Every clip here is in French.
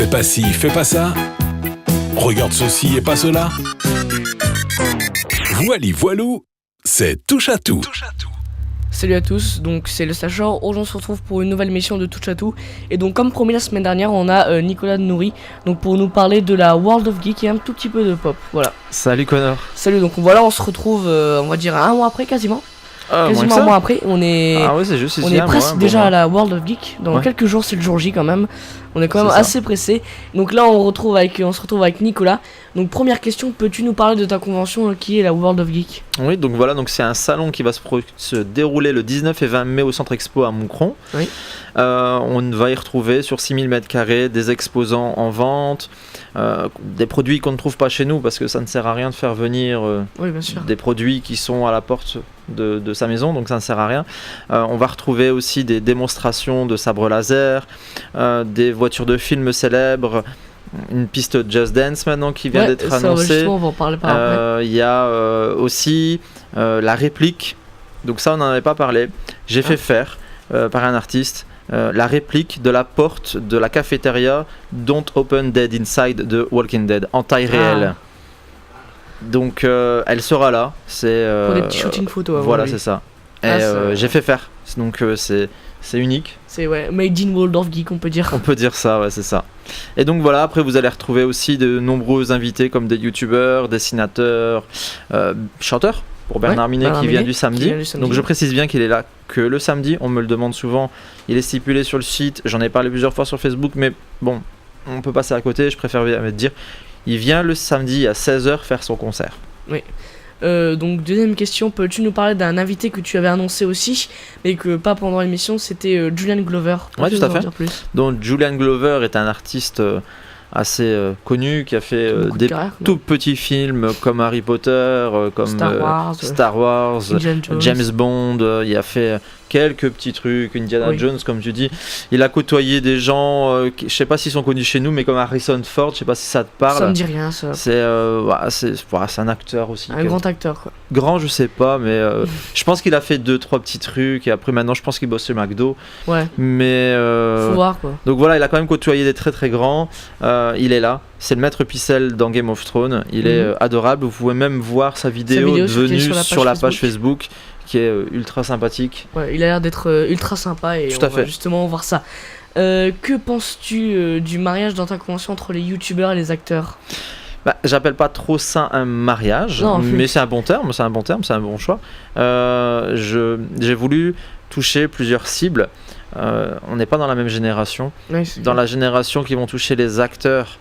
Fais pas ci, fais pas ça. Regarde ceci et pas cela. Voilou, c'est touche à tout. Salut à tous, donc c'est le stagiaire. Aujourd'hui on se retrouve pour une nouvelle émission de Touche à tout. Et donc comme promis la semaine dernière, on a Nicolas de Nourri, donc pour nous parler de la World of Geek et un tout petit peu de pop. Voilà. Salut Connor. Salut, donc voilà, on se retrouve on va dire un mois après quasiment. Quasiment un mois après, on est presque déjà à la World of Geek. Dans quelques jours, c'est le jour J quand même. On est quand même assez pressé. Donc là, on se retrouve avec Nicolas. Donc première question, peux-tu nous parler de ta convention qui est la World of Geek ? Oui, donc voilà, donc c'est un salon qui va se dérouler le 19 et 20 mai au Centre Expo à Moucron. Oui. On va y retrouver sur 6000 m2 des exposants en vente, des produits qu'on ne trouve pas chez nous parce que ça ne sert à rien de faire venir des produits qui sont à la porte de sa maison, donc ça ne sert à rien. On va retrouver aussi des démonstrations de sabres laser, des voitures de films célèbres, une piste Just Dance maintenant qui vient d'être annoncée. On va en parler par après. Il y a aussi la réplique, donc ça on n'en avait pas parlé. J'ai fait faire par un artiste la réplique de la porte de la cafétéria Don't Open Dead Inside de Walking Dead en taille réelle. Donc elle sera là. C'est pour des petits shootings photos. Voilà, c'est ça. Et j'ai fait faire. Donc c'est unique. C'est made in World of Geek, on peut dire. On peut dire ça, ouais, c'est ça. Et donc voilà, après vous allez retrouver aussi de nombreux invités comme des youtubeurs, dessinateurs, chanteurs. Pour Bernard Minet qui vient du samedi. Donc je précise bien qu'il est là que le samedi. On me le demande souvent. Il est stipulé sur le site. J'en ai parlé plusieurs fois sur Facebook, mais bon, on peut passer à côté. Je préfère dire. Il vient le samedi à 16h faire son concert. Oui. Donc deuxième question, peux-tu nous parler d'un invité que tu avais annoncé aussi, mais que pas pendant l'émission, c'était Julian Glover. Oui, tout à fait. Donc Julian Glover est un artiste assez connu qui a fait des tout petits films comme Harry Potter, comme Star Wars, James Bond. Il a fait quelques petits trucs, Indiana Jones comme tu dis. Il a côtoyé des gens, je sais pas s'ils sont connus chez nous, mais comme Harrison Ford, je sais pas si ça te parle. Ça me dit rien ça. C'est un acteur aussi. Un grand acteur quoi. Grand je sais pas, mais je pense qu'il a fait 2-3 petits trucs et après maintenant je pense qu'il bosse chez McDo. Ouais. Mais faut voir quoi. Donc voilà, il a quand même côtoyé des très très grands. Il est là. C'est le maître Picel dans Game of Thrones. Il est adorable. Vous pouvez même voir sa vidéo devenue sur la page Facebook. Qui est ultra sympathique. Ouais, il a l'air d'être ultra sympa et on va justement voir ça. Que penses-tu du mariage dans ta convention entre les youtubeurs et les acteurs ? J'appelle pas trop ça un mariage, mais c'est un bon terme, c'est un bon choix. J'ai voulu toucher plusieurs cibles. On n'est pas dans la même génération. Ouais, dans la génération qui vont toucher les acteurs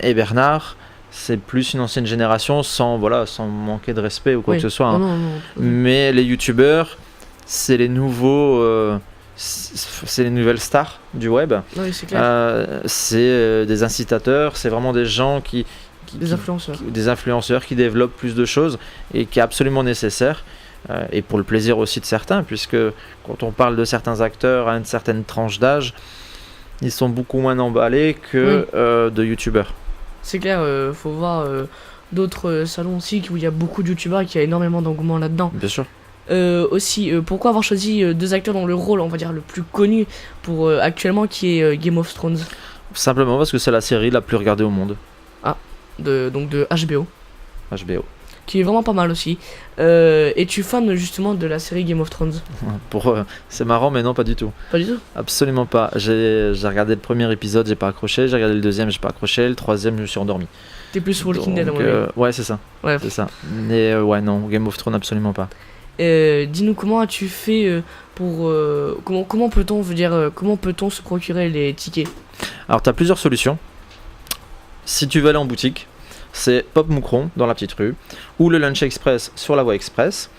et Bernard, c'est plus une ancienne génération sans manquer de respect ou quoi que ce soit. Non. Mais les youtubeurs, c'est les nouvelles stars du web. Oui, c'est clair. C'est des incitateurs, c'est vraiment des gens des influenceurs qui développent plus de choses et qui est absolument nécessaire. Et pour le plaisir aussi de certains, puisque quand on parle de certains acteurs à une certaine tranche d'âge, ils sont beaucoup moins emballés que de youtubeurs. C'est clair, faut voir d'autres salons aussi où il y a beaucoup de youtubeurs et qu'il y a énormément d'engouement là-dedans. Bien sûr. Aussi, pourquoi avoir choisi deux acteurs dans le rôle, on va dire, le plus connu pour actuellement, qui est Game of Thrones ? Simplement parce que c'est la série la plus regardée au monde. Donc de HBO. HBO. Qui est vraiment pas mal aussi. Es-tu fan justement de la série Game of Thrones ? C'est marrant, mais non, pas du tout. Pas du tout ? Absolument pas. J'ai regardé le premier épisode, j'ai pas accroché. J'ai regardé le deuxième, j'ai pas accroché. Le troisième, je me suis endormi. T'es plus Walking Dead, ouais, c'est ça. Ouais. C'est ça. Mais non, Game of Thrones, absolument pas. Dis-nous, comment as-tu fait pour... comment peut-on se procurer les tickets ? Alors, tu as plusieurs solutions. Si tu veux aller en boutique, c'est Pop Moucron dans la petite rue ou le Lunch Express sur la voie express.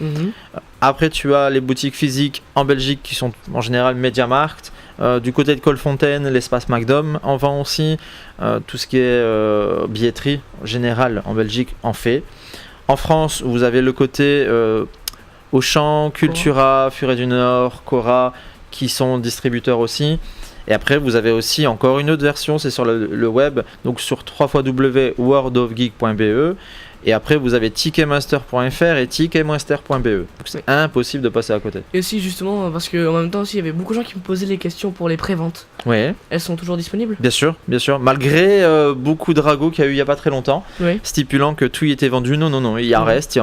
Après tu as les boutiques physiques en Belgique qui sont en général MediaMarkt, du côté de Colfontaine l'espace McDom en vend aussi, tout ce qui est billetterie générale en Belgique en fait. En France vous avez le côté Auchan, Cultura, Furet du Nord, Cora qui sont distributeurs aussi. Et après, vous avez aussi encore une autre version, c'est sur le web, donc sur www.worldofgeek.be. Et après, vous avez ticketmaster.fr et ticketmaster.be. Donc c'est impossible de passer à côté. Et aussi, justement, parce qu'en même temps, aussi, il y avait beaucoup de gens qui me posaient les questions pour les préventes. Oui. Elles sont toujours disponibles ? Bien sûr. Malgré beaucoup de ragots qu'il y a eu il n'y a pas très longtemps, stipulant que tout y était vendu. Non, il en reste.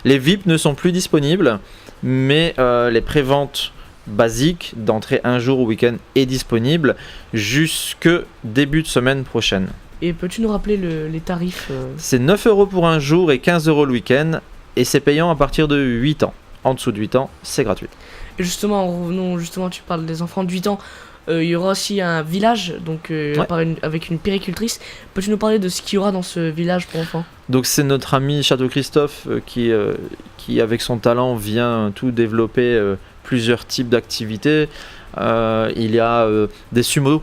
Les VIP ne sont plus disponibles, mais les préventes basiques d'entrée un jour au week-end est disponible jusque début de semaine prochaine. Et peux-tu nous rappeler les tarifs C'est 9 € pour un jour et 15 € le week-end, et c'est payant à partir de 8 ans. En dessous de 8 ans, c'est gratuit. Et justement, tu parles des enfants de 8 ans. Il y aura aussi un village donc, avec une péricultrice. Peux-tu nous parler de ce qu'il y aura dans ce village pour enfants ? Donc c'est notre ami Château Christophe qui avec son talent vient tout développer plusieurs types d'activités. Il y a des sumo,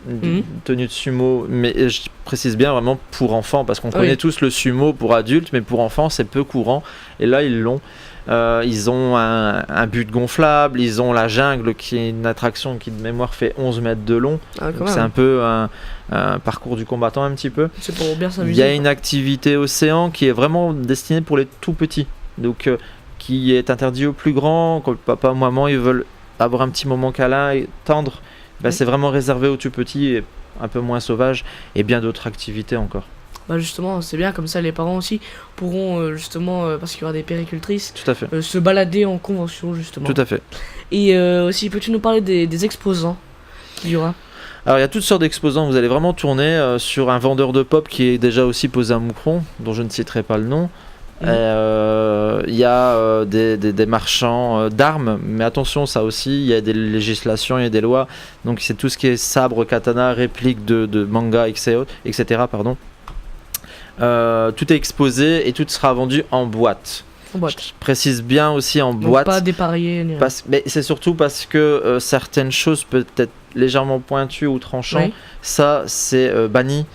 une tenue de sumo, mais je précise bien vraiment pour enfants, parce qu'on connaît tous le sumo pour adultes, mais pour enfants c'est peu courant, et là ils l'ont. Ils ont un but gonflable, ils ont la jungle qui est une attraction qui de mémoire fait 11 mètres de long. Donc c'est un peu un parcours du combattant un petit peu. C'est pour bien s'amuser. Il y a une activité océan qui est vraiment destinée pour les tout petits, donc qui est interdit aux plus grands. Quand papa, maman ils veulent avoir un petit moment câlin et tendre, c'est vraiment réservé aux tout petits et un peu moins sauvages, et bien d'autres activités encore. Justement, c'est bien, comme ça les parents aussi pourront parce qu'il y aura des péricultrices, tout à fait. Se balader en convention justement. Tout à fait. Et aussi, peux-tu nous parler des exposants qu'il y aura ? Alors il y a toutes sortes d'exposants, vous allez vraiment tourner sur un vendeur de pop qui est déjà aussi posé à Moucron, dont je ne citerai pas le nom. Il y a des marchands d'armes, mais attention, ça aussi, il y a des législations, il y a des lois, donc c'est tout ce qui est sabre, katana, réplique de manga, etc. Tout est exposé et tout sera vendu en boîte. Je précise bien aussi en boîte. Pas dépareillé. Mais c'est surtout parce que certaines choses peut-être légèrement pointues ou tranchantes, ça c'est banni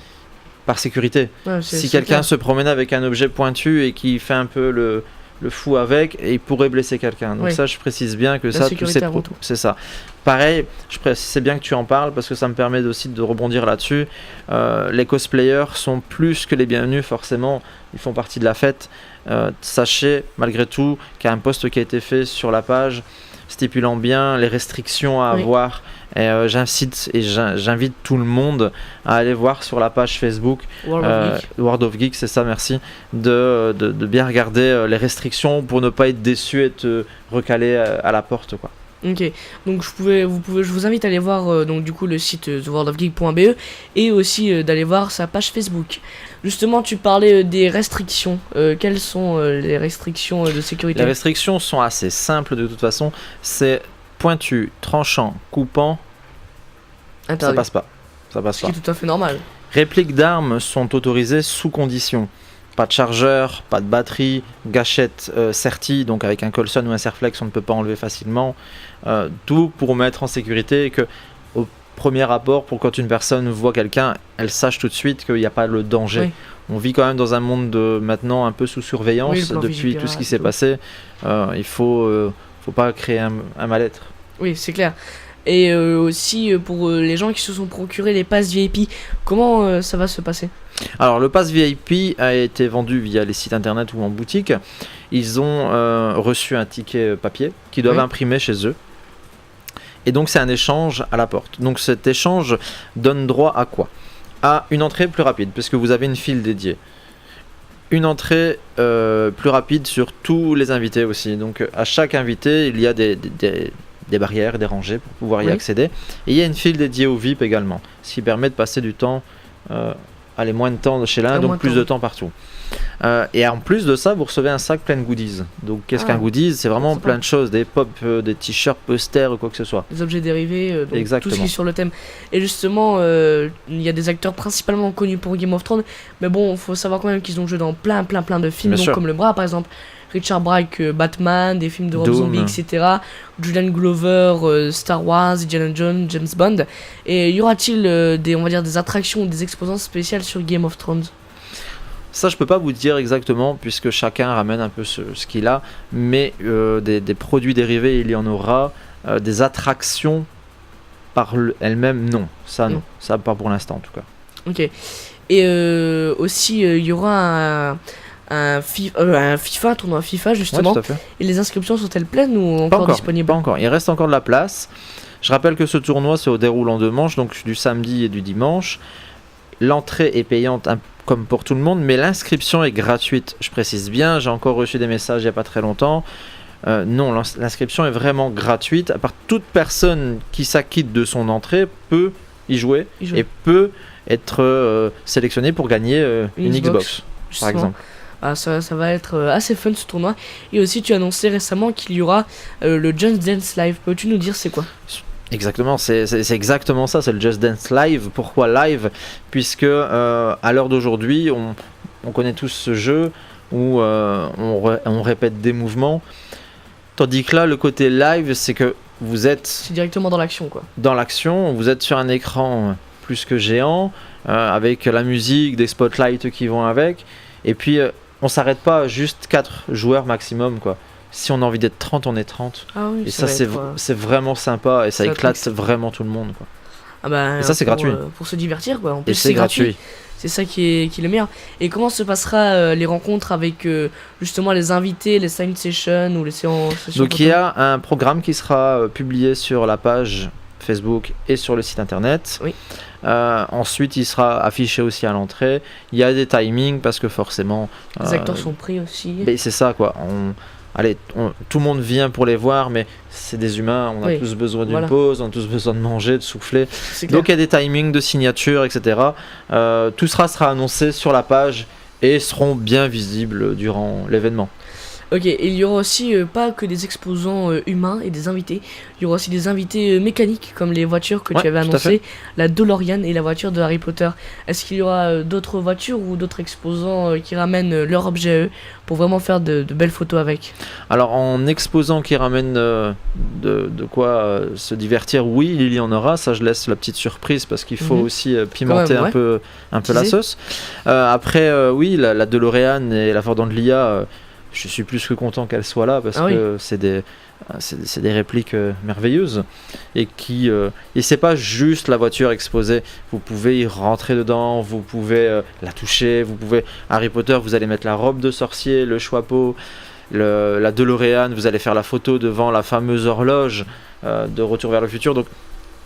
par sécurité. Si quelqu'un se promène avec un objet pointu et qui fait un peu le fou avec, et il pourrait blesser quelqu'un. Donc ça, je précise bien que c'est ça. Pareil, c'est bien que tu en parles parce que ça me permet aussi de rebondir là-dessus. Les cosplayers sont plus que les bienvenus, forcément. Ils font partie de la fête. Sachez, malgré tout, qu'il y a un post qui a été fait sur la page stipulant bien les restrictions à avoir. Et j'invite tout le monde à aller voir sur la page Facebook World of Geek, c'est ça, merci, de bien regarder les restrictions pour ne pas être déçu et te recaler à la porte, quoi. Ok, donc je vous invite à aller voir donc du coup le site theworldofgeek.be et aussi d'aller voir sa page Facebook. Justement, tu parlais des restrictions. Quelles sont les restrictions de sécurité ? Les restrictions sont assez simples de toute façon. C'est pointu, tranchant, coupant. Interdit. Ça passe pas. Ce qui est tout à fait normal. Répliques d'armes sont autorisées sous condition. Pas de chargeur, pas de batterie, gâchette sertie, donc avec un Colson ou un Serflex on ne peut pas enlever facilement. Tout pour mettre en sécurité et que au premier abord, pour quand une personne voit quelqu'un, elle sache tout de suite qu'il n'y a pas le danger. On vit quand même dans un monde maintenant un peu sous surveillance depuis tout ce qui s'est passé. Il faut pas créer un mal-être. Oui, c'est clair. Et aussi pour les gens qui se sont procurés les passes VIP, comment ça va se passer ? Alors le pass VIP a été vendu via les sites internet ou en boutique. Ils ont reçu un ticket papier qu'ils doivent imprimer chez eux. Et donc c'est un échange à la porte. Donc cet échange donne droit à quoi ? À une entrée plus rapide, puisque vous avez une file dédiée. Une entrée plus rapide sur tous les invités aussi. Donc à chaque invité, il y a des barrières, des rangées pour pouvoir y accéder. Et il y a une file dédiée au VIP également, ce qui permet de passer du temps, moins de temps chez l'un, donc plus de temps partout. Et en plus de ça, vous recevez un sac plein de goodies. Donc qu'est-ce qu'un goodies ? C'est vraiment plein de choses, des pop, des t-shirts, posters ou quoi que ce soit. Des objets dérivés, donc tout ce qui est sur le thème. Et justement, il y a des acteurs principalement connus pour Game of Thrones, mais bon, il faut savoir quand même qu'ils ont joué dans plein de films, donc comme Le Bras par exemple. Richard Brake, Batman, des films de Rob Zombie, etc. Julian Glover, Star Wars, Indiana Jones, James Bond. Et y aura-t-il des attractions ou des exposants spéciales sur Game of Thrones ? Ça, je peux pas vous dire exactement, puisque chacun ramène un peu ce qu'il a, mais des produits dérivés, il y en aura. Des attractions par elles-mêmes, non. Ça, non. Ça, pas pour l'instant, en tout cas. Ok. Et aussi, il y aura un tournoi FIFA justement. Ouais, tout à fait. Et les inscriptions sont-elles pleines ou encore disponibles? Pas encore, il reste encore de la place. Je rappelle que ce tournoi c'est au déroulant 2 manches, donc du samedi et du dimanche. L'entrée est payante comme pour tout le monde, mais l'inscription est gratuite. Je précise bien, j'ai encore reçu des messages il n'y a pas très longtemps. Non, l'inscription est vraiment gratuite. À part toute personne qui s'acquitte de son entrée peut y jouer. Et peut être sélectionné pour gagner une Xbox par exemple. Ça va être assez fun ce tournoi. Et aussi tu as annoncé récemment qu'il y aura le Just Dance Live. Peux-tu nous dire c'est quoi? Exactement, c'est exactement ça, c'est le Just Dance Live. Pourquoi live? Puisque à l'heure d'aujourd'hui, on connaît tous ce jeu où on répète des mouvements. Tandis que là, le côté live, c'est que vous êtes... C'est directement dans l'action, quoi. Dans l'action, vous êtes sur un écran plus que géant, avec la musique, des spotlights qui vont avec. Et puis, on s'arrête pas à juste 4 joueurs maximum, quoi. Si on a envie d'être 30, on est 30. Ah oui, et ça, c'est vraiment sympa et ça éclate vraiment tout le monde, quoi. Et ça, c'est gratuit. Pour se divertir, quoi. En plus, et c'est gratuit. C'est ça qui est le meilleur. Et comment se passera les rencontres avec justement les invités, les sign sessions ou les séances? Donc il y a un programme qui sera publié sur la page Facebook et sur le site internet. Oui. Ensuite, il sera affiché aussi à l'entrée. Il y a des timings parce que forcément... Les acteurs sont pris aussi. C'est ça, quoi. Tout le monde vient pour les voir, mais c'est des humains, on a tous besoin d'une pause, on a tous besoin de manger, de souffler. Donc il y a des timings de signature, etc. Tout sera annoncé sur la page et seront bien visibles durant l'événement. Ok, et il y aura aussi pas que des exposants humains et des invités, il y aura aussi des invités mécaniques comme les voitures que tu avais annoncé, la DeLorean et la voiture de Harry Potter. Est-ce qu'il y aura d'autres voitures ou d'autres exposants qui ramènent leurs objets à eux pour vraiment faire de belles photos avec? Alors en exposants qui ramènent de quoi se divertir, oui, il y en aura, ça je laisse la petite surprise parce qu'il faut aussi pimenter un peu la sauce. Après oui, la DeLorean et la Ford Anglia, je suis plus que content qu'elles soient là parce que c'est des répliques merveilleuses et c'est pas juste la voiture exposée. Vous pouvez y rentrer dedans, vous pouvez la toucher, Harry Potter, vous allez mettre la robe de sorcier, le chapeau, la DeLorean, vous allez faire la photo devant la fameuse horloge de Retour vers le futur. Donc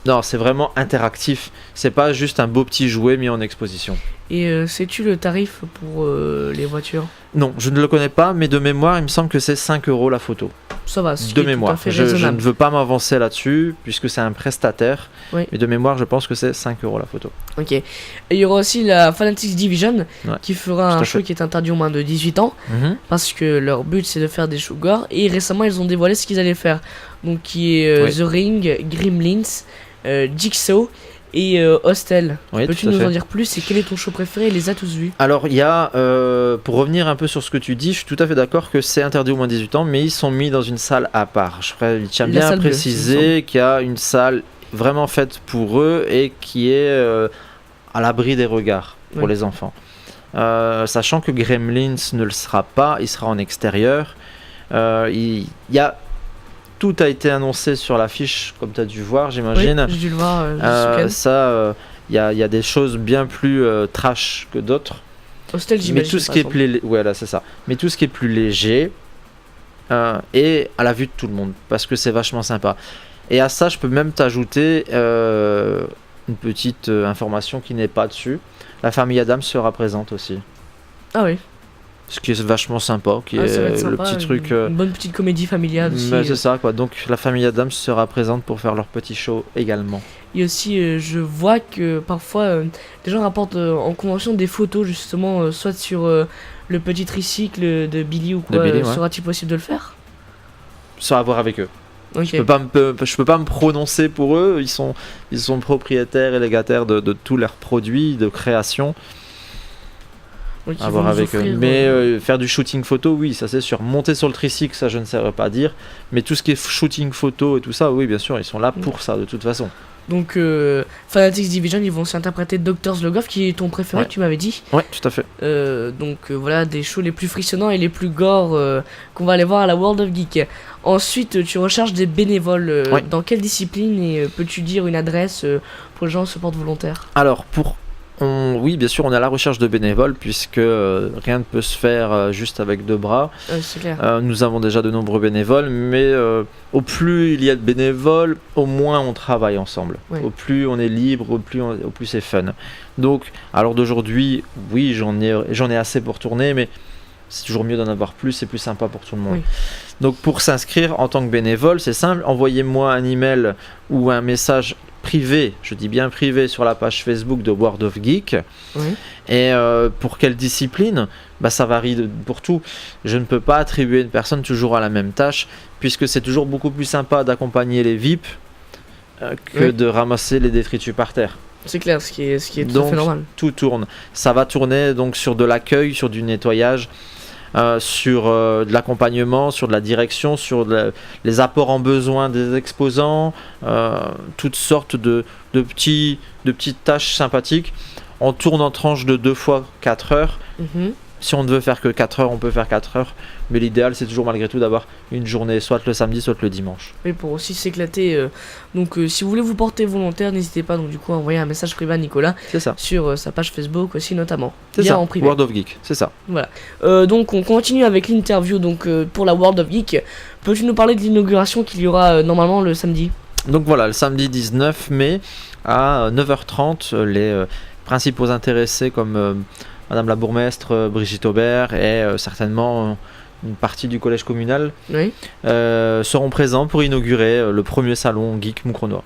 non, c'est vraiment interactif. C'est pas juste un beau petit jouet mis en exposition. Et sais-tu le tarif pour les voitures? Non, je ne le connais pas, mais de mémoire, il me semble que c'est 5 € la photo. Ça va, de mémoire. Je ne veux pas m'avancer là-dessus, puisque c'est un prestataire. Oui. Mais de mémoire, je pense que c'est 5 € la photo. Ok. Et il y aura aussi la Fanatics Division, qui fera un show qui est interdit aux moins de 18 ans, parce que leur but, c'est de faire des shows gore. Et récemment, ils ont dévoilé ce qu'ils allaient faire. Donc, qui est The Ring, Gremlins, Jigsaw et Hostel. Peux-tu nous en dire plus et quel est ton show préféré? Il les a tous vus. Alors il y a, pour revenir un peu sur ce que tu dis, je suis tout à fait d'accord que c'est interdit au moins 18 ans, mais ils sont mis dans une salle à part. Je tiens bien à préciser qu'il y a une salle vraiment faite pour eux et qui est à l'abri des regards pour les enfants. Sachant que Gremlins ne le sera pas, il sera en extérieur. Il y a... Tout a été annoncé sur l'affiche, comme tu as dû voir, j'imagine. Oui, j'ai dû le voir. Il y a des choses bien plus trash que d'autres. Hostel, j'imagine. Mais tout ce qui est plus, voilà, c'est ça. Mais tout ce qui est plus léger est à la vue de tout le monde, parce que c'est vachement sympa. Et à ça, je peux même t'ajouter une petite information qui n'est pas dessus. La famille Adams sera présente aussi. Ah oui. Ce qui est vachement sympa, qui est sympa, le petit truc. Une bonne petite comédie familiale aussi. C'est ça, quoi. Donc la famille Adams sera présente pour faire leur petit show également. Et aussi, je vois que parfois, les gens rapportent en convention des photos justement, soit sur le petit tricycle de Billy ou quoi. Sera-t-il possible de le faire? Ça a à voir avec eux. Okay. Je peux pas me prononcer pour eux. Ils sont propriétaires et légataires de tous leurs produits de création. À voir avec eux. Mais faire du shooting photo, oui, ça c'est sûr. Monter sur le tricycle, ça je ne saurais pas dire. Mais tout ce qui est shooting photo et tout ça, oui, bien sûr, ils sont là pour ça de toute façon. Donc, Fanatics Division, ils vont aussi interpréter Dr. Zlogov, qui est ton préféré, tu m'avais dit. Ouais, tout à fait. Donc voilà, des shows les plus frissonnants et les plus gore qu'on va aller voir à la World of Geek. Ensuite, tu recherches des bénévoles. Dans quelle discipline et peux-tu dire une adresse pour les gens qui se portent volontaires? Alors, Oui, bien sûr, on est à la recherche de bénévoles puisque rien ne peut se faire juste avec 2 bras. C'est clair. Nous avons déjà de nombreux bénévoles, mais au plus il y a de bénévoles, au moins on travaille ensemble. Ouais. Au plus on est libre, au plus c'est fun. Donc, à l'heure d'aujourd'hui, oui, j'en ai assez pour tourner, mais c'est toujours mieux d'en avoir plus, c'est plus sympa pour tout le monde. Oui. Donc, pour s'inscrire en tant que bénévole, c'est simple, envoyez-moi un email ou un message privé, je dis bien privé, sur la page Facebook de World of Geek. Oui. Et pour quelle discipline ? Ça varie pour tout. Je ne peux pas attribuer une personne toujours à la même tâche, puisque c'est toujours beaucoup plus sympa d'accompagner les VIP que de ramasser les détritus par terre. C'est clair, ce qui est tout à fait normal. Tout tourne. Ça va tourner donc sur de l'accueil, sur du nettoyage, sur de l'accompagnement, sur de la direction, sur les apports en besoin des exposants, toutes sortes de petites tâches sympathiques. On tourne en tranches de 2 fois 4 heures. Mm-hmm. Si on ne veut faire que 4 heures, on peut faire 4 heures. Mais l'idéal, c'est toujours malgré tout d'avoir une journée, soit le samedi, soit le dimanche. Et pour aussi s'éclater. Donc, si vous voulez vous porter volontaire, n'hésitez pas donc, du coup, à envoyer un message privé à Nicolas. C'est ça. Sur sa page Facebook aussi, notamment. C'est ça, en privé. World of Geek, c'est ça. Voilà. Donc, on continue avec l'interview donc, pour la World of Geek. Peux-tu nous parler de l'inauguration qu'il y aura normalement le samedi ? Donc voilà, le samedi 19 mai à 9h30, les principaux intéressés comme Madame la bourgmestre, Brigitte Aubert et certainement une partie du collège communal seront présents pour inaugurer le premier salon Geek Moucronois.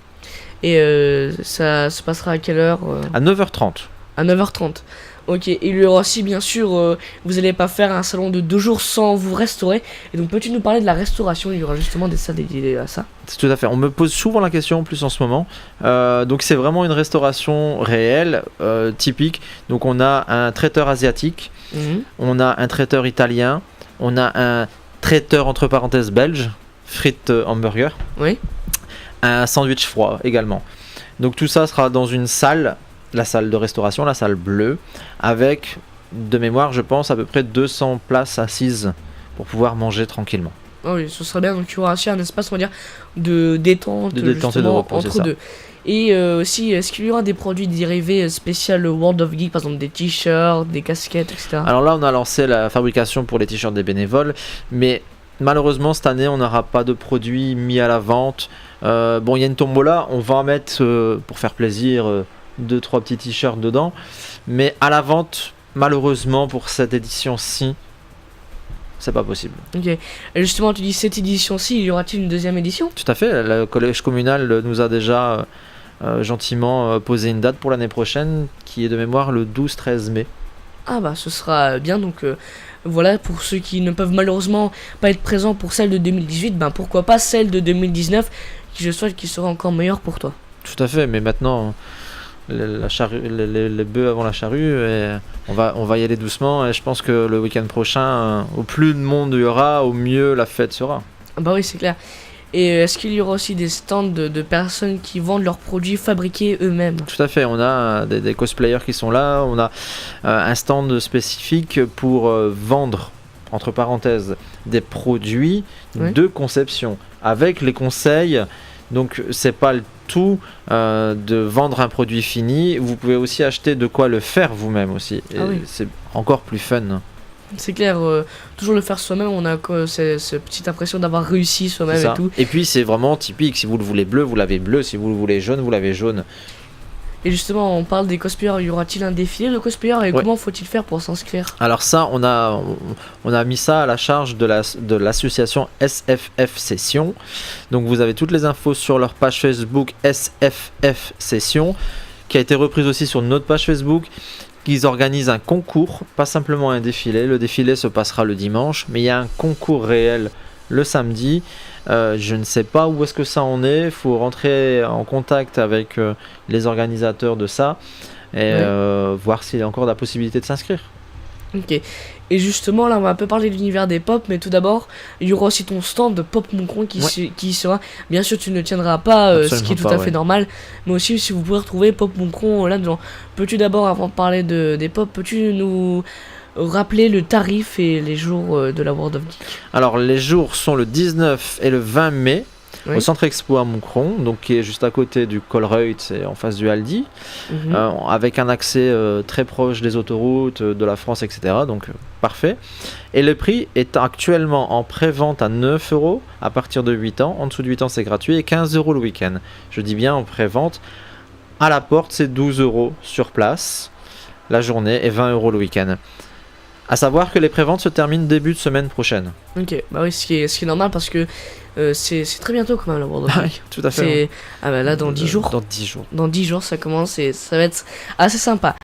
Et ça se passera à quelle heure À 9h30. À 9h30. Ok, et il y aura aussi bien sûr, vous n'allez pas faire un salon de 2 jours sans vous restaurer. Et donc peux-tu nous parler de la restauration ? Il y aura justement des salles dédiées à ça. Tout à fait, on me pose souvent la question en plus en ce moment. Donc c'est vraiment une restauration réelle, typique. Donc on a un traiteur asiatique, on a un traiteur italien, on a un traiteur entre parenthèses belge, frites hamburger, un sandwich froid également. Donc tout ça sera dans une salle, la salle de restauration, la salle bleue, avec, de mémoire, je pense, à peu près 200 places assises pour pouvoir manger tranquillement. Oh oui, ce serait bien. Donc, il y aura aussi un espace, on va dire, de détente, et de repos, entre deux. Et aussi, est-ce qu'il y aura des produits dérivés spécial World of Geek, par exemple des t-shirts, des casquettes, etc. Alors là, on a lancé la fabrication pour les t-shirts des bénévoles, mais malheureusement, cette année, on n'aura pas de produits mis à la vente. Bon, il y a une tombola, on va en mettre, pour faire plaisir, 2-3 petits t-shirts dedans, mais à la vente, malheureusement pour cette édition-ci, c'est pas possible. Ok, et justement tu dis cette édition-ci, y aura-t-il une deuxième édition ? Tout à fait, le collège communal nous a déjà gentiment posé une date pour l'année prochaine, qui est de mémoire le 12-13 mai. Ah bah ce sera bien, donc voilà, pour ceux qui ne peuvent malheureusement pas être présents pour celle de 2018, ben pourquoi pas celle de 2019, qui je souhaite qu'il sera encore meilleure pour toi. Tout à fait, mais maintenant... les bœufs avant la charrue, et on va y aller doucement, et je pense que le week-end prochain, au plus de monde il y aura, au mieux la fête sera. Bah oui, c'est clair. Et est-ce qu'il y aura aussi des stands de personnes qui vendent leurs produits fabriqués eux-mêmes ? Tout à fait, on a des cosplayers qui sont là, on a un stand spécifique pour vendre, entre parenthèses, des produits de conception, avec les conseils. Donc c'est pas le tout de vendre un produit fini, vous pouvez aussi acheter de quoi le faire vous-même aussi, et c'est encore plus fun. C'est clair, toujours le faire soi-même, on a cette petite impression d'avoir réussi soi-même et tout. Et puis c'est vraiment typique, si vous le voulez bleu, vous l'avez bleu, si vous le voulez jaune, vous l'avez jaune. Et justement, on parle des cosplayers, y aura-t-il un défilé de cosplayers et comment faut-il faire pour s'inscrire ? Alors ça, on a mis ça à la charge de l'association SFF Session. Donc vous avez toutes les infos sur leur page Facebook SFF Session, qui a été reprise aussi sur notre page Facebook. Ils organisent un concours, pas simplement un défilé. Le défilé se passera le dimanche, mais il y a un concours réel le samedi. Je ne sais pas où est-ce que ça en est. Il faut rentrer en contact avec les organisateurs de ça et voir s'il y a encore la possibilité de s'inscrire. Ok. Et justement, là, on va un peu parler de l'univers des pop, mais tout d'abord, il y aura aussi ton stand de Pop Moucron qui sera. Bien sûr, tu ne tiendras pas, ce qui est tout à fait normal, mais aussi si vous pouvez retrouver Pop Moucron là-dedans. Peux-tu d'abord, avant de parler des pop, peux-tu nous rappeler le tarif et les jours de la World of Geek ? Alors, les jours sont le 19 et le 20 mai. au centre expo à Moucron, donc qui est juste à côté du Colruyt, c'est en face du Aldi, avec un accès très proche des autoroutes, de la France, etc. Donc parfait. Et le prix est actuellement en pré-vente à 9 € à partir de 8 ans. En dessous de 8 ans, c'est gratuit, et 15 € le week-end. Je dis bien en pré-vente. À la porte, c'est 12 € sur place la journée et 20 € le week-end. À savoir que les préventes se terminent début de semaine prochaine. Ok, bah oui, ce qui est normal parce que c'est très bientôt quand même la World of Geek. Tout à fait. Ah bah là dans 10 jours. Dans 10 jours. Dans 10 jours ça commence et ça va être assez sympa.